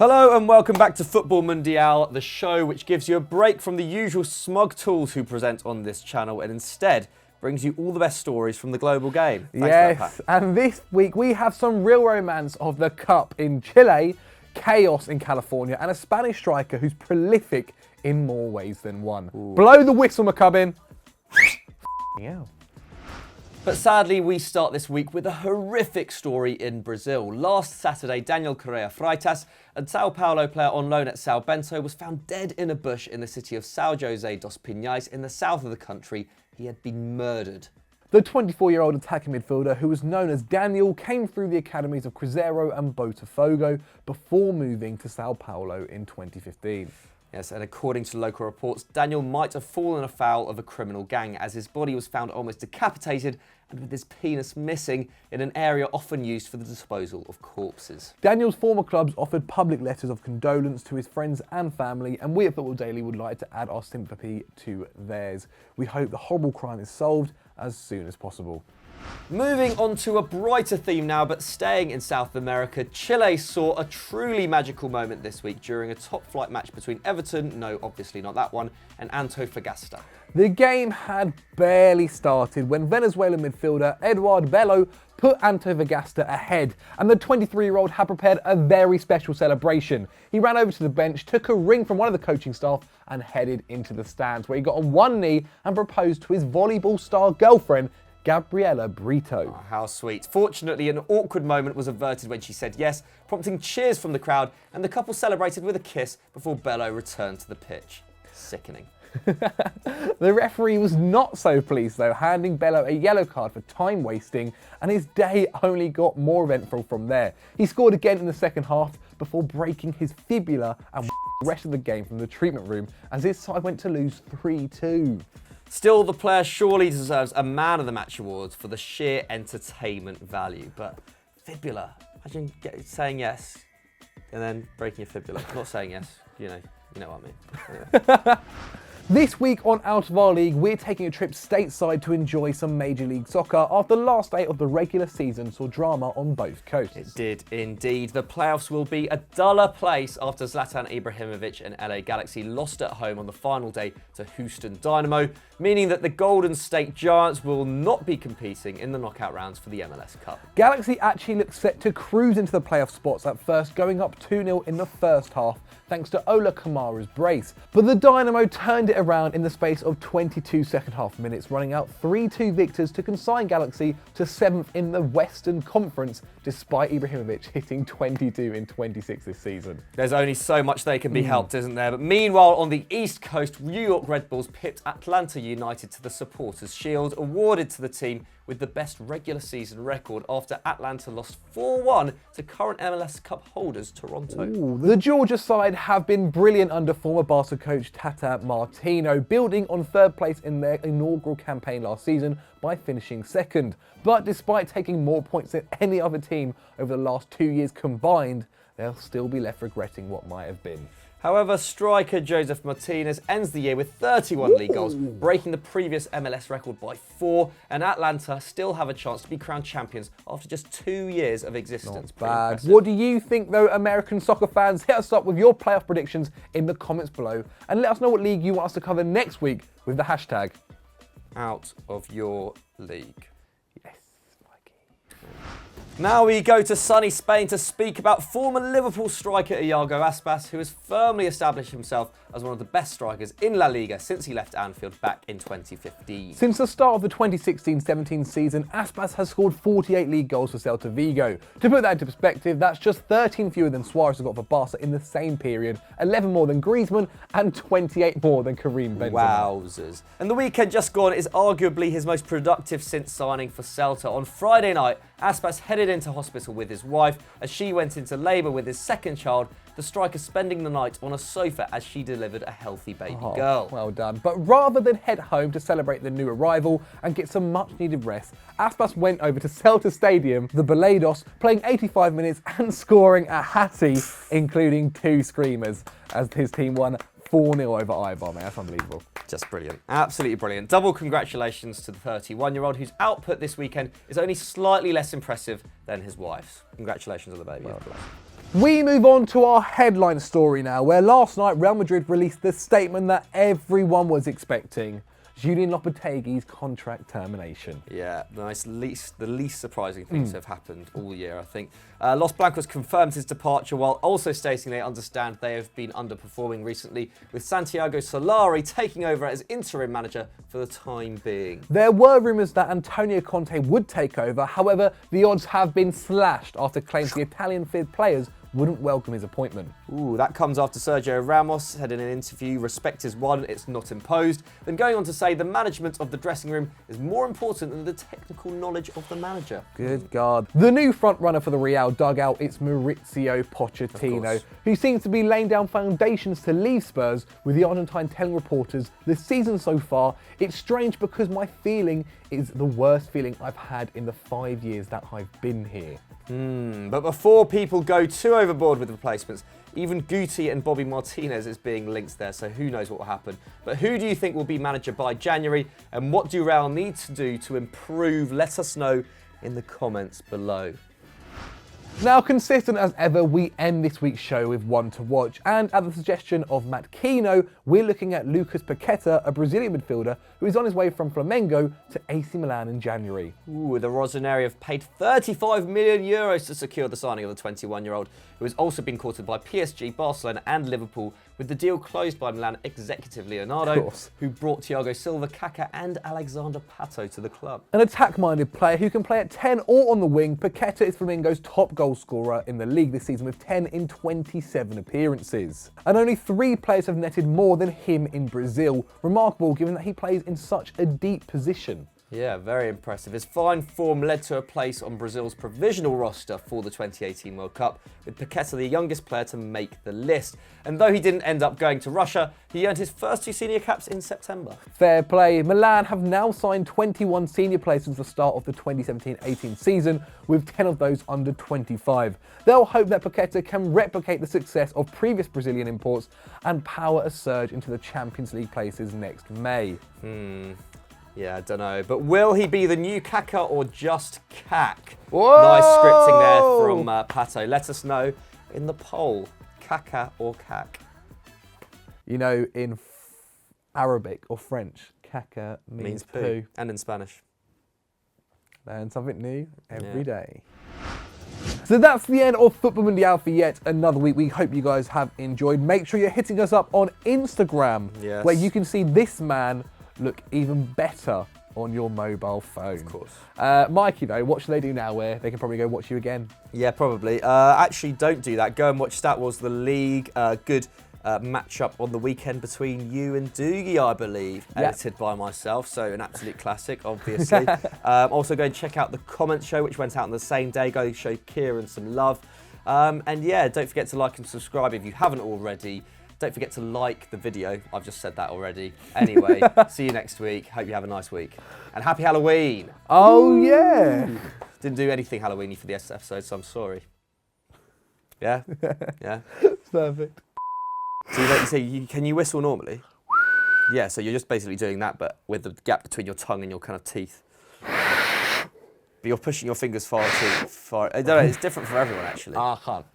Hello and welcome back to Futbol Mundial, the show which gives you a break from the usual smug tools who present on this channel and instead brings you all the best stories from the global game. Thanks yes, for that, Pat. And this week we have some real romance of the Cup in Chile, chaos in California, and a Spanish striker who's prolific in more ways than one. Ooh. Blow the whistle, McCubbin. Yeah. But sadly, we start this week with a horrific story in Brazil. Last Saturday, Daniel Correa Freitas, a Sao Paulo player on loan at São Bento, was found dead in a bush in the city of São José dos Pinhais in the south of the country. He had been murdered. The 24-year-old attacking midfielder, who was known as Daniel, came through the academies of Cruzeiro and Botafogo before moving to Sao Paulo in 2015. Yes, and according to local reports, Daniel might have fallen afoul of a criminal gang as his body was found almost decapitated and with his penis missing in an area often used for the disposal of corpses. Daniel's former clubs offered public letters of condolence to his friends and family, and we at Football Daily would like to add our sympathy to theirs. We hope the horrible crime is solved as soon as possible. Moving on to a brighter theme now, but staying in South America, Chile saw a truly magical moment this week during a top-flight match between Everton, no, obviously not that one, and Antofagasta. The game had barely started when Venezuelan midfielder Eduard Bello put Antofagasta ahead, and the 23-year-old had prepared a very special celebration. He ran over to the bench, took a ring from one of the coaching staff, and headed into the stands, where he got on one knee and proposed to his volleyball star girlfriend, Gabriela Brito. Oh, how sweet. Fortunately, an awkward moment was averted when she said yes, prompting cheers from the crowd, and the couple celebrated with a kiss before Bello returned to the pitch. Sickening. The referee was not so pleased though, handing Bello a yellow card for time wasting, and his day only got more eventful from there. He scored again in the second half before breaking his fibula and the rest of the game from the treatment room as his side went to lose 3-2. Still, the player surely deserves a Man of the Match award for the sheer entertainment value. But fibula, imagine saying yes and then breaking your fibula. Not saying yes, you know what I mean. This week on Out of Our League, we're taking a trip stateside to enjoy some Major League Soccer after the last day of the regular season saw drama on both coasts. It did indeed. The playoffs will be a duller place after Zlatan Ibrahimovic and LA Galaxy lost at home on the final day to Houston Dynamo, meaning that the Golden State Giants will not be competing in the knockout rounds for the MLS Cup. Galaxy actually looked set to cruise into the playoff spots at first, going up 2-0 in the first half thanks to Ola Kamara's brace. But the Dynamo turned it around in the space of 22 second half minutes, running out 3-2 victors to consign Galaxy to 7th in the Western Conference, despite Ibrahimovic hitting 22 in 26 this season. There's only so much they can be helped, isn't there? But meanwhile, on the East Coast, New York Red Bulls pipped Atlanta United to the Supporters' Shield, awarded to the team with the best regular season record after Atlanta lost 4-1 to current MLS Cup holders Toronto. Ooh, the Georgia side have been brilliant under former Barca coach Tata Martino, building on third place in their inaugural campaign last season by finishing second. But despite taking more points than any other team over the last 2 years combined, they'll still be left regretting what might have been. However, striker Josef Martinez ends the year with 31 league goals, breaking the previous MLS record by 4, and Atlanta still have a chance to be crowned champions after just 2 years of existence. Not bad. What do you think though, American soccer fans? Hit us up with your playoff predictions in the comments below, and let us know what league you want us to cover next week with the hashtag Out of Your League. Yes, Mikey. Now we go to sunny Spain to speak about former Liverpool striker Iago Aspas, who has firmly established himself as one of the best strikers in La Liga since he left Anfield back in 2015. Since the start of the 2016-17 season, Aspas has scored 48 league goals for Celta Vigo. To put that into perspective, that's just 13 fewer than Suarez has got for Barca in the same period, 11 more than Griezmann, and 28 more than Karim Benzema. Wowzers. And the weekend just gone is arguably his most productive since signing for Celta. On Friday night, Aspas headed into hospital with his wife as she went into labour with his second child, the striker spending the night on a sofa as she delivered a healthy baby girl. Well done. But rather than head home to celebrate the new arrival and get some much needed rest, Aspas went over to Celta Stadium, the Balados, playing 85 minutes and scoring a hattie, including 2 screamers, as his team won 4-0 over Eibar, man. That's unbelievable. Just brilliant. Absolutely brilliant. Double congratulations to the 31-year-old whose output this weekend is only slightly less impressive than his wife's. Congratulations on the baby. Well, We move on to our headline story now, where last night Real Madrid released the statement that everyone was expecting. Julian Lopetegui's contract termination. Yeah, the least surprising things have happened all year, I think. Los Blancos confirmed his departure while also stating they understand they have been underperforming recently, with Santiago Solari taking over as interim manager for the time being. There were rumours that Antonio Conte would take over, however, the odds have been slashed after claims the Italian-feared players wouldn't welcome his appointment. Ooh, that comes after Sergio Ramos said in an interview, respect is won, it's not imposed, then going on to say the management of the dressing room is more important than the technical knowledge of the manager. Good God. The new frontrunner for the Real dugout, it's Mauricio Pochettino, who seems to be laying down foundations to leave Spurs, with the Argentine telling reporters this season so far, it's strange because my feeling is the worst feeling I've had in the 5 years that I've been here. But before people go too overboard with replacements, even Guti and Bobby Martinez is being linked there, so who knows what will happen. But who do you think will be manager by January, and what do Real need to do to improve? Let us know in the comments below. Now, consistent as ever, we end this week's show with one to watch, and at the suggestion of Matt Keno, we're looking at Lucas Paqueta, a Brazilian midfielder who is on his way from Flamengo to AC Milan in January. Ooh, the Rossoneri have paid 35 million euros to secure the signing of the 21-year-old, who has also been courted by PSG, Barcelona and Liverpool, with the deal closed by Milan executive Leonardo, who brought Thiago Silva, Kaká and Alexander Pato to the club. An attack-minded player who can play at 10 or on the wing, Paqueta is Flamengo's top goal scorer in the league this season with 10 in 27 appearances. And only 3 players have netted more than him in Brazil, remarkable given that he plays in such a deep position. Yeah, very impressive. His fine form led to a place on Brazil's provisional roster for the 2018 World Cup, with Paqueta the youngest player to make the list. And though he didn't end up going to Russia, he earned his first 2 senior caps in September. Fair play. Milan have now signed 21 senior players since the start of the 2017-18 season, with 10 of those under 25. They'll hope that Paqueta can replicate the success of previous Brazilian imports and power a surge into the Champions League places next May. Yeah, I don't know. But will he be the new Kaká or just Kak? Whoa! Nice scripting there from Pato. Let us know in the poll. Kaká or Kak? You know, in Arabic or French, Kaká means poo. And in Spanish. Learn something new every day. So that's the end of Futbol Mundial for yet another week. We hope you guys have enjoyed. Make sure you're hitting us up on Instagram, where you can see this man look even better on your mobile phone. Of course. Mikey, though, what should they do now where they can probably go watch you again? Yeah, probably. Actually, don't do that. Go and watch Stat Wars The League. Good match-up on the weekend between you and Doogie, I believe. Edited by myself, so an absolute classic, obviously. Also, go and check out the Comments Show, which went out on the same day. Go show Kieran some love. And yeah, don't forget to like and subscribe if you haven't already. Don't forget to like the video. I've just said that already. Anyway, see you next week. Hope you have a nice week. And happy Halloween. Oh, yeah. Didn't do anything Halloween-y for the episode, so I'm sorry. Yeah? Yeah? Perfect. So you say, can you whistle normally? Yeah, so you're just basically doing that, but with the gap between your tongue and your kind of teeth. But you're pushing your fingers far too far. I don't know, it's different for everyone, actually. I can't.